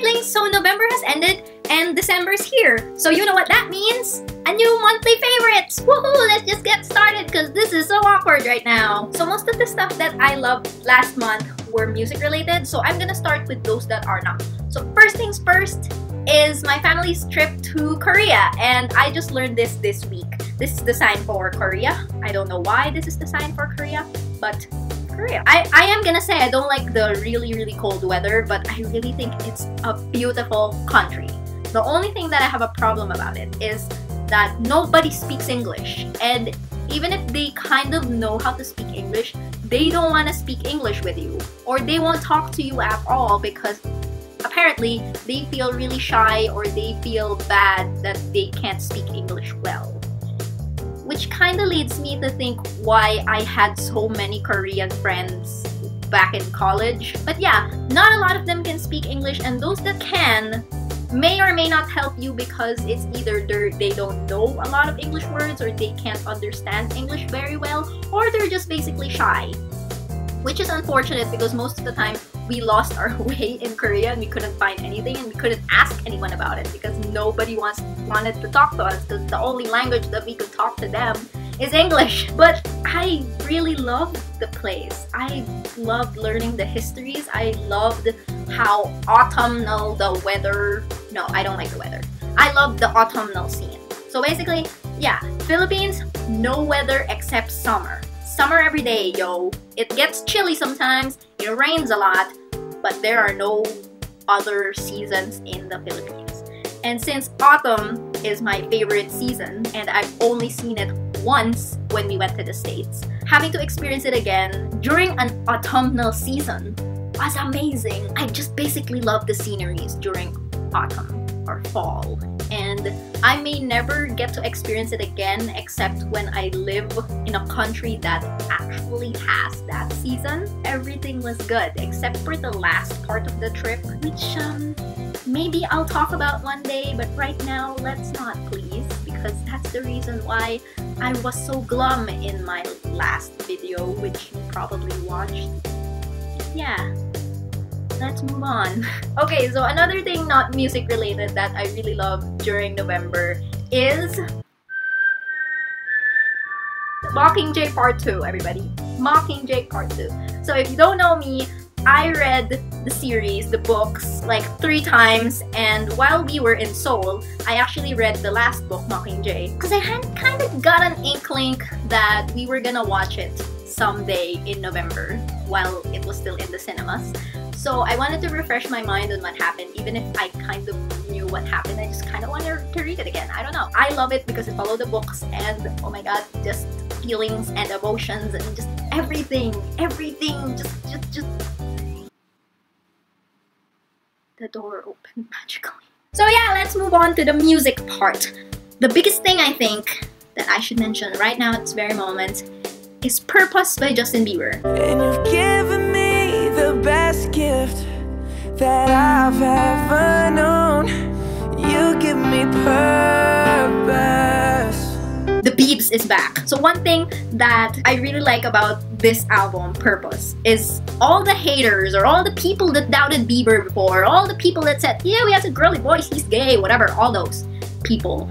siblings, so November has ended and December's here. So you know what that means? A new monthly favorites! Woohoo! Let's just get started because this is so awkward right now. So most of the stuff that I loved last month were music related, so I'm gonna start with those that are not. So first things first is my family's trip to Korea, and I just learned this week. This is the sign for Korea. I don't know why this is the sign for Korea, but Korea. I am gonna say I don't like the really cold weather, but I really think it's a beautiful country. The only thing that I have a problem about it is that nobody speaks English, and even if they kind of know how to speak English, they don't want to speak English with you, or they won't talk to you at all because apparently they feel really shy or they feel bad that they can't speak English well. Which kind of leads me to think why I had so many Korean friends back in college. But yeah, not a lot of them can speak English, and those that can may or may not help you because it's either they don't know a lot of English words, or they can't understand English very well, or they're just basically shy. Which is unfortunate because most of the time we lost our way in Korea and we couldn't find anything, and we couldn't ask anyone about it because nobody wanted to talk to us because the only language that we could talk to them is English. But I really loved the place. I loved learning the histories. I loved how autumnal the weather... No, I don't like the weather. I love the autumnal scene. So basically, yeah, Philippines, no weather except summer. Summer every day, yo. It gets chilly sometimes, it rains a lot, but there are no other seasons in the Philippines. And since autumn is my favorite season, and I've only seen it once when we went to the States, having to experience it again during an autumnal season was amazing. I just basically love the sceneries during autumn or fall, and I may never get to experience it again except when I live in a country that actually has that season. Everything was good except for the last part of the trip, which maybe I'll talk about one day, but right now let's not, please, because that's the reason why I was so glum in my last video, which you probably watched. Yeah. Let's move on. Okay, so another thing not music related that I really love during November is Mockingjay Part 2, everybody. Mockingjay Part 2. So if you don't know me, I read the series, the books, like 3 times, and while we were in Seoul, I actually read the last book, Mockingjay, because I had kind of got an inkling that we were gonna watch it someday in November while it was still in the cinemas. So I wanted to refresh my mind on what happened, even if I kind of knew what happened. I just kind of wanted to read it again. I don't know. I love it because it followed the books, and oh my god, just feelings and emotions and just everything, just... The door opened magically. So yeah, let's move on to the music part. The biggest thing I think that I should mention right now at this very moment is Purpose by Justin Bieber. And you've given me the best gift that I've ever known. You give me purpose. The Biebs is back. So one thing that I really like about this album, Purpose, is all the haters or all the people that doubted Bieber before, all the people that said, yeah, we have a girly voice, he's gay, whatever, all those people,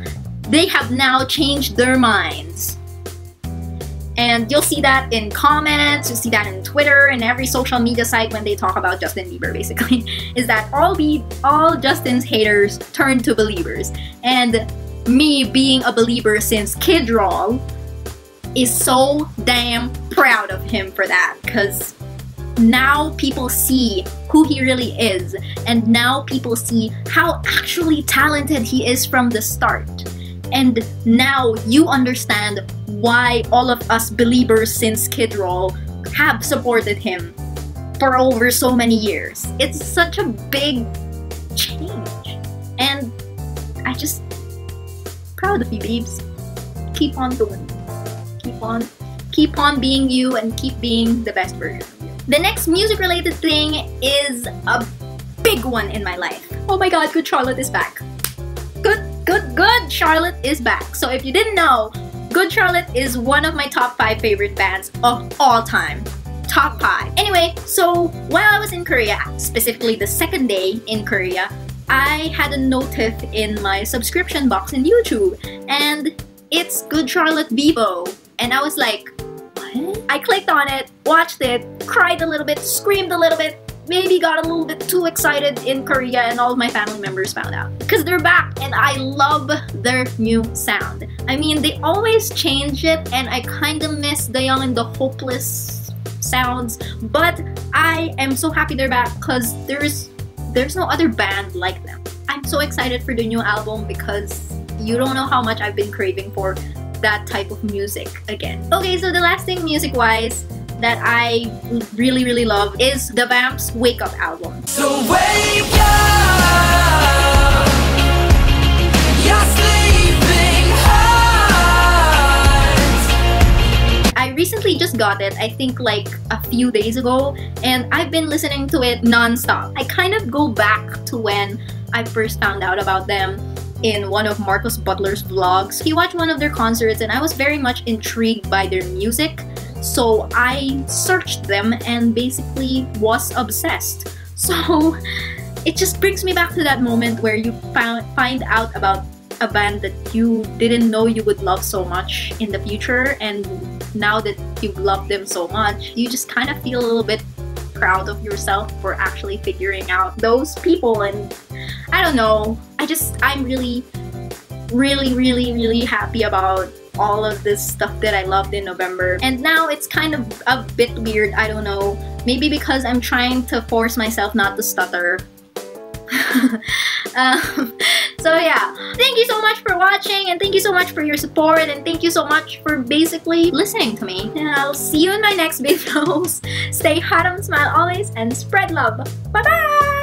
they have now changed their minds. And you'll see that in comments, you'll see that in Twitter and every social media site when they talk about Justin Bieber, basically, is that all Justin's haters turn to believers. And me being a believer since Kidroll is so damn proud of him for that, because now people see who he really is, and now people see how actually talented he is from the start. And now you understand why all of us believers since Kidroll have supported him for over so many years. It's such a big change, and I just proud of you, babes. Keep on doing it. Keep on being you, and keep being the best version of you. The next music related thing is a big one in my life. Oh my god, Good Charlotte is back. Good Charlotte is back. So if you didn't know, Good Charlotte is one of my top 5 favorite bands of all time. Top 5. Anyway, so while I was in Korea, specifically the second day in Korea, I had a notif in my subscription box in YouTube, and it's Good Charlotte Vivo. And I was like, what? I clicked on it, watched it, cried a little bit, screamed a little bit, maybe got a little bit too excited in Korea, and all of my family members found out. Because they're back, and I love their new sound. I mean, they always change it, and I kind of miss the Young and the Hopeless sounds, but I am so happy they're back because there's no other band like them. I'm so excited for the new album because you don't know how much I've been craving for that type of music again. Okay, so the last thing music-wise that I really love is the Vamps Wake Up album. So wake up, you're sleeping heart. I recently just got it, I think like a few days ago, and I've been listening to it non-stop. I kind of go back to when I first found out about them in one of Marcus Butler's vlogs. He watched one of their concerts and I was very much intrigued by their music. So I searched them and basically was obsessed. So it just brings me back to that moment where you find out about a band that you didn't know you would love so much in the future, and now that you've loved them so much, you just kind of feel a little bit proud of yourself for actually figuring out those people. And I don't know, I'm really happy about all of this stuff that I loved in November. And now it's kind of a bit weird, I don't know, maybe because I'm trying to force myself not to stutter. So yeah, thank you so much for watching, and thank you so much for your support, and thank you so much for basically listening to me. And I'll see you in my next videos. Stay hot and smile always, and spread love. Bye bye!